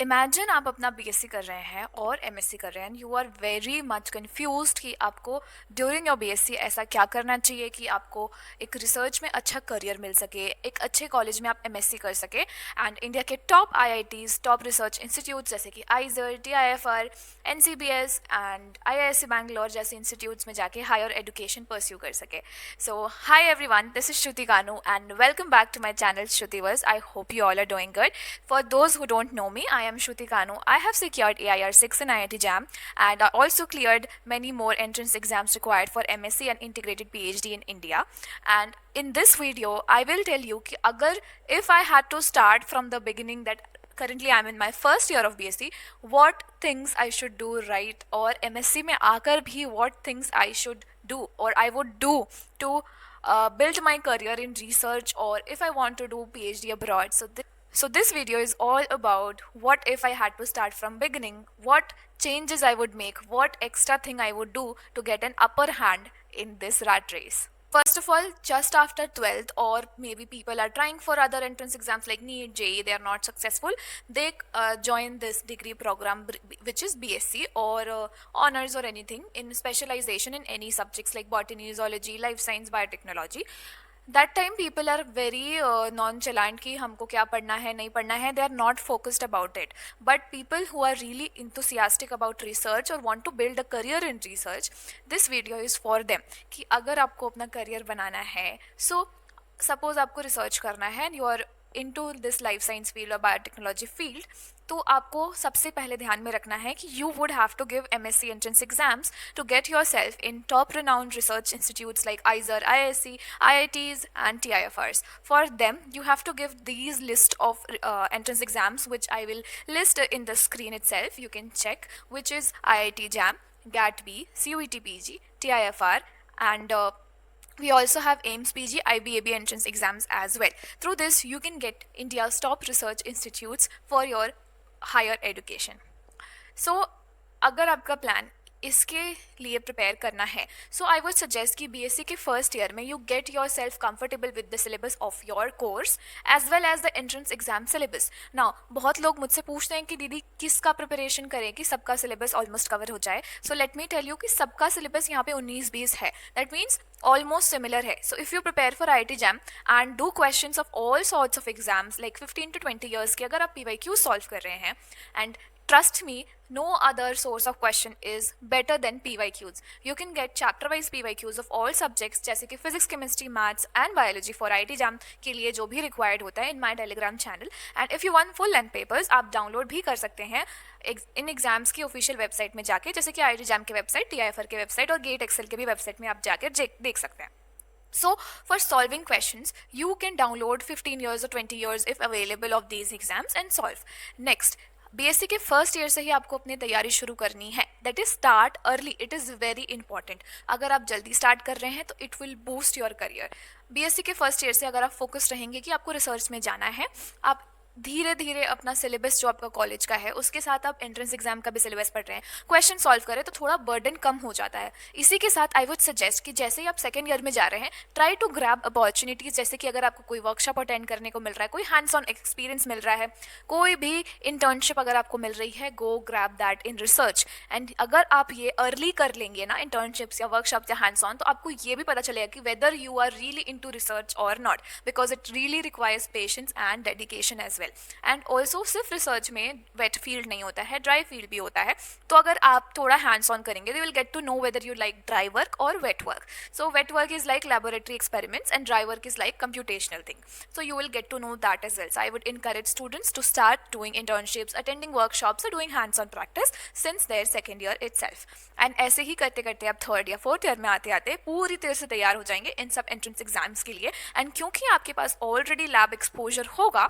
Imagine आप अपना BSc कर रहे हैं और एमएससी कर रहे हैं, you are very much confused कि आपको ड्यूरिंग योर बीएससी ऐसा क्या करना चाहिए कि आपको एक रिसर्च में अच्छा करियर मिल सके, एक अच्छे कॉलेज में आप एमएससी कर सके एंड इंडिया के top IITs, top research institute जैसे कि IISER, TIFR, NCBS and IISc Bangalore जैसे इंस्टीट्यूट्स में जाके हायर एजुकेशन परस्यू कर सके। So hi everyone, this is Shruti Kanu and welcome back to my channel Shrutiverse. I hope you all are doing good. For those who don't know me, I am Shruti Kanu. I have secured AIR 6 in IIT JAM and I also cleared many more entrance exams required for MSc and integrated PhD in India. And in this video, I will tell you कि अगर if I had to start from the beginning that currently I'm in my first year of BSc, what things I should do right, और MSc में आकर भी what things I should do or I would do to build my career in research, or if I want to do PhD abroad. So this video is all about what if I had to start from beginning, what changes I would make, what extra thing I would do to get an upper hand in this rat race. First of all, just after 12th, or maybe people are trying for other entrance exams like NEET, JEE, they are not successful, they join this degree program which is BSc or honors or anything in specialization in any subjects like botany, zoology, life science, biotechnology. That time people are very nonchalant कि हमको क्या पढ़ना है नहीं पढ़ना है. They are not focused about it. But people who are really enthusiastic about research or want to build a career in research, this video is for them. कि अगर आपको अपना career बनाना है, so suppose आपको research करना है and you are into this life science field or biotechnology field, तो आपको सबसे पहले ध्यान में रखना है कि you would have to give MSc entrance exams to get yourself in top renowned research institutes like IISER, IISc, IITs and TIFRs. For them, you have to give these list of entrance exams, which I will list in the screen itself. You can check, which is IIT JAM, GAT-B, CUET PG, TIFR and we also have AIMS PG, IBAB entrance exams as well. Through this, you can get India's top research institutes for your higher education. So, अगर आपका plan इसके लिए prepare करना है, so I would suggest कि BSc के first year में you get yourself comfortable with the syllabus of your course as well as the entrance exam syllabus. Now बहुत लोग मुझसे पूछते हैं कि दीदी किसका प्रिपरेशन करें कि सबका सिलेबस ऑलमोस्ट कवर हो जाए. So let me tell you कि सबका सिलेबस यहाँ पे 19-20 है. दैट मीन्स almost similar है. So if you prepare for IIT JAM and do questions of all sorts of exams like 15 to 20 years के, अगर आप PYQ solve कर रहे हैं, and trust me, no other source of question is better than PYQs. You can get chapter wise PYQs of all subjects जैसे कि physics, chemistry, maths and biology for IIT JAM के लिए जो भी required होता है in my telegram channel. And if you want full length papers, आप download भी कर सकते हैं इन एग्जाम्स की ऑफिशियल वेबसाइट में जाके, जैसे कि IIT JAM की वेबसाइट, TIFR की वेबसाइट और गेट एक्सेल के भी वेबसाइट में आप जाकर देख सकते हैं. So for solving questions, you can download 15 years or 20 years if available of these exams and solve. Next, BSc के फर्स्ट ईयर से ही आपको अपनी तैयारी शुरू करनी है. That is start early. It is very important. अगर आप जल्दी स्टार्ट कर रहे हैं तो it will boost your career. BSc के फर्स्ट ईयर से अगर आप फोकस रहेंगे कि आपको रिसर्च में जाना है, आप धीरे धीरे अपना सिलेबस जो आपका कॉलेज का है उसके साथ आप एंट्रेंस एग्जाम का भी सिलेबस पढ़ रहे हैं, क्वेश्चन सॉल्व करें तो थोड़ा बर्डन कम हो जाता है. इसी के साथ आई वुड सजेस्ट कि जैसे ही आप सेकेंड ईयर में जा रहे हैं, ट्राई टू ग्रैब अपॉर्चुनिटीज. जैसे कि अगर आपको कोई वर्कशॉप अटेंड करने को मिल रहा है, कोई हैंड्स ऑन एक्सपीरियंस मिल रहा है, कोई भी इंटर्नशिप अगर आपको मिल रही है, गो grab that in research. And अगर आप ये अर्ली कर लेंगे ना, इंटर्नशिप्स या वर्कशॉप्स या हैंड्स ऑन, तो आपको ये भी पता चलेगा कि whether you are really into research और not, because it really requires patience and dedication as well. And also सिर्फ रिसर्च में वेट फील्ड नहीं होता है, ड्राई फील्ड भी होता है. तो अगर आप थोड़ा हैंड्स ऑन करेंगे, they will get to know whether you like dry work और wet work. So wet work is like laboratory experiments and dry work is like computational thing. So you will get to know that as well. So I would encourage students to start doing internships, attending workshops or doing hands on practice since their second year itself. And ऐसे ही करते करते आप third या fourth year में आते आते पूरी तरह से तैयार हो जाएंगे इन सब एंट्रेंस एग्जाम्स के लिए. एंड क्योंकि आपके पास ऑलरेडी लैब एक्सपोजर होगा,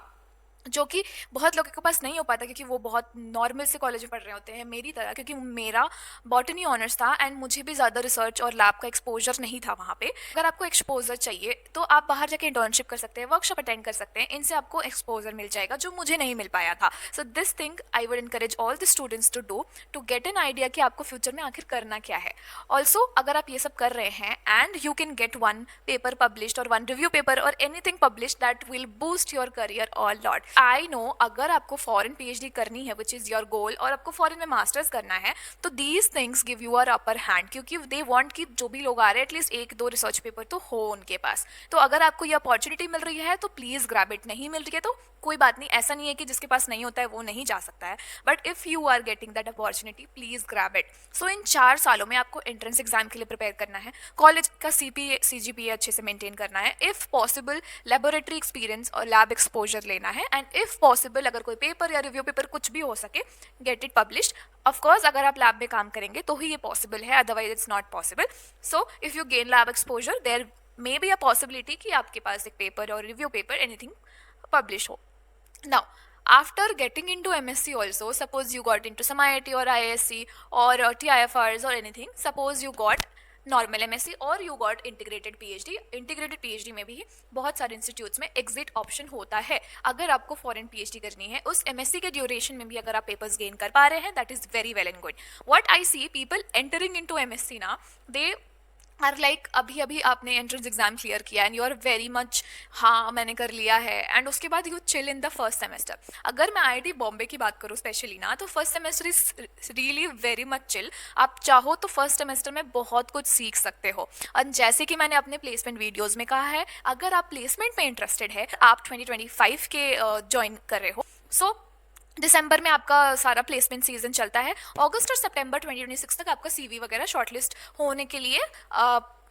जो कि बहुत लोगों के पास नहीं हो पाता क्योंकि वो बहुत नॉर्मल से कॉलेज में पढ़ रहे होते हैं मेरी तरह, क्योंकि मेरा बॉटनी ऑनर्स था एंड मुझे भी ज़्यादा रिसर्च और लैब का एक्सपोजर नहीं था वहाँ पे. अगर आपको एक्सपोजर चाहिए तो आप बाहर जाके इंटर्नशिप कर सकते हैं, वर्कशॉप अटेंड कर सकते हैं, इनसे आपको एक्सपोजर मिल जाएगा जो मुझे नहीं मिल पाया था. So this thing I would encourage all the students to get an idea कि आपको फ्यूचर में आखिर करना क्या है. ऑल्सो अगर आप ये सब कर रहे हैं and you can get one paper published और वन रिव्यू पेपर और anything published, that will boost your career all lot. I know अगर आपको फॉरेन पीएचडी करनी है विच इज़ योर गोल, और आपको फॉरेन में मास्टर्स करना है, तो these things give you our upper hand, क्योंकि दे वांट कि जो भी लोग आ रहे हैं एटलीस्ट एक दो रिसर्च पेपर तो हो उनके पास। तो अगर आपको ये अपॉर्चुनिटी मिल रही है तो प्लीज़ ग्रैब इट, नहीं मिल रही है तो कोई बात नहीं, ऐसा नहीं है कि जिसके पास नहीं होता है वो नहीं जा सकता है, but if you are getting that opportunity please grab it. So इन 4 सालों में आपको एंट्रेंस एग्जाम के लिए प्रिपेयर करना है, कॉलेज का CGPA अच्छे से मेंटेन करना है, इफ़ पॉसिबल लेबोरेटरी एक्सपीरियंस और लैब एक्सपोजर लेना है, एंड इफ़ पॉसिबल अगर कोई पेपर या रिव्यू पेपर कुछ भी हो सके गेट इट पब्लिश्ड। ऑफकोर्स अगर आप लैब में काम करेंगे तो ही ये पॉसिबल है, otherwise it's not possible. So if you gain lab exposure there may be a possibility कि आपके पास एक पेपर और रिव्यू पेपर एनीथिंग पब्लिश हो। Now, after getting into MSc also, suppose you got into some IIT or IISc or TIFRs or anything, suppose you got normal MSc और you got integrated PhD। Integrated PhD में भी बहुत सारे institutes में exit option होता है। अगर आपको फॉरेन PhD करनी है उस MSc के ड्यूरेशन में भी अगर आप पेपर्स गेन कर पा रहे हैं, that is very well and good. What I see people entering into MSc ना, दे आर लाइक अभी अभी आपने एंट्रेंस एग्जाम क्लियर किया and you are very much हाँ मैंने कर लिया है, एंड उसके बाद you chill in the first semester. अगर मैं IIT बॉम्बे की बात करूँ स्पेशली ना, तो first semester is really very much chill. आप चाहो तो फर्स्ट सेमेस्टर में बहुत कुछ सीख सकते हो, और जैसे कि मैंने अपने प्लेसमेंट वीडियोज़ में कहा है, अगर आप प्लेसमेंट में इंटरेस्टेड है, आप 2025 के ज्वाइन कर रहे हो, सो दिसंबर में आपका सारा प्लेसमेंट सीजन चलता है, अगस्त और सितंबर 2026 तक आपका CV वगैरह शॉर्टलिस्ट होने के लिए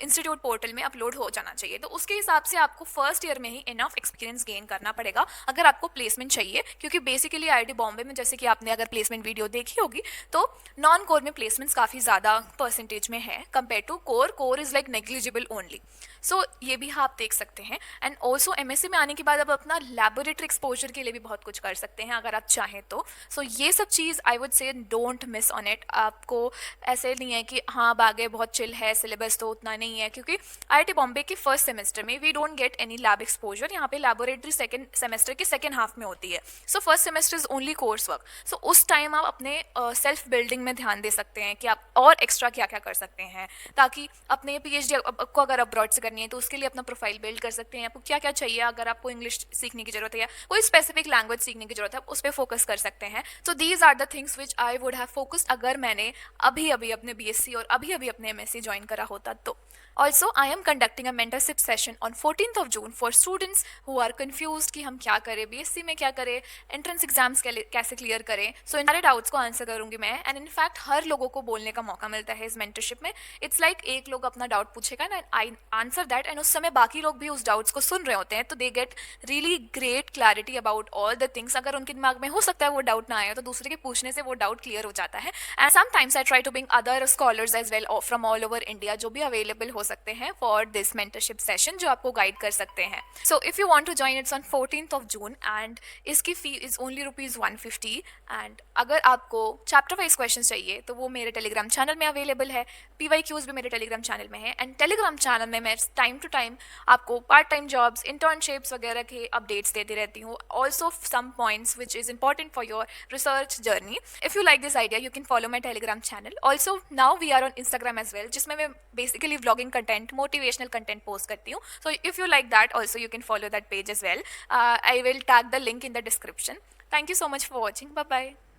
इंस्टीट्यूट पोर्टल में अपलोड हो जाना चाहिए। तो उसके हिसाब से आपको फर्स्ट ईयर में ही इनफ एक्सपीरियंस गेन करना पड़ेगा अगर आपको प्लेसमेंट चाहिए, क्योंकि बेसिकली IIT बॉम्बे में जैसे कि आपने अगर प्लेसमेंट वीडियो देखी होगी तो नॉन कोर में प्लेसमेंट्स काफ़ी ज़्यादा परसेंटेज में है compare to core. Core is like negligible only. So ये भी आप देख सकते हैं। एंड ऑल्सो MSc में आने के बाद आप अपना लैबोरेटरी एक्सपोजर के लिए भी बहुत कुछ कर सकते हैं अगर आप चाहें तो। सो ये सब चीज़ I would say don't miss on it. आपको ऐसे नहीं है कि हाँ अब आगे बहुत चिल है, सिलेबस तो उतना नहीं है, क्योंकि IIT बॉम्बे के फर्स्ट सेमेस्टर में we don't get any lab exposure. यहाँ पे लैबोरेटरी सेकंड सेमेस्टर के सेकंड हाफ में होती है। So first semester is only course work. So उस टाइम आप अपने सेल्फ बिल्डिंग में ध्यान दे सकते हैं कि आप और एक्स्ट्रा क्या क्या कर सकते हैं, ताकि अपने PhD को अगर अब्रॉड से करनी है तो उसके लिए अपना प्रोफाइल बिल्ड कर सकते हैं। आपको क्या क्या चाहिए, अगर आपको इंग्लिश सीखने की जरूरत है या कोई स्पेसिफिक लैंग्वेज सीखने की जरूरत है, उस पर फोकस कर सकते हैं। So these are the things which I would have focused अगर मैंने अभी अभी अपने BSc और अभी अभी अपने MSc ज्वाइन करा होता तो। Also, I am conducting a mentorship session on 14th of June for students who are confused कि हम क्या करें, BSc में क्या करें, एंट्रेंस एग्जाम्स कैसे क्लियर करें। सो इन सारे डाउट्स को आंसर करूंगी मैं, एंड इनफैक्ट हर लोगों को बोलने का मौका मिलता है इस मेंटरशिप में। इट्स लाइक एक लोग अपना डाउट पूछेगा ना, आई आंसर दैट, एंड उस समय बाकी लोग भी उस डाउट्स को सुन रहे होते हैं, तो they get really great clarity about all the things. अगर उनके दिमाग में हो सकता है वो डाउट ना आए तो दूसरे के पूछने से वो डाउट क्लियर हो जाता है। And sometimes I try to bring other scholars as well from all over India जो भी अवेलेबल हो सकते हैं फॉर दिस मेंटरशिप सेशन, जो आपको गाइड कर सकते हैं। So if you want to join it's on 14th of June and इसकी फी इज ओनली ₹150। एंड अगर आपको चैप्टर वाइज क्वेश्चन चाहिए तो वो मेरे टेलीग्राम चैनल में अवेलेबल है, PYQs भी मेरे टेलीग्राम चैनल में है, एंड टेलीग्राम चैनल में मैं टाइम टू टाइम आपको पार्ट टाइम जॉब्स, इंटर्नशिप्स वगैरह के अपडेट्स देती रहती हूँ, also some points which is important for your research journey. If you like this idea you can follow my Telegram channel. Also now we are on Instagram as well, जिसमें मैं basically vlogging content, motivational content post करती हूँ। So if you like that also you can follow that page as well. I will tag the link in the description. Thank you so much for watching. Bye bye.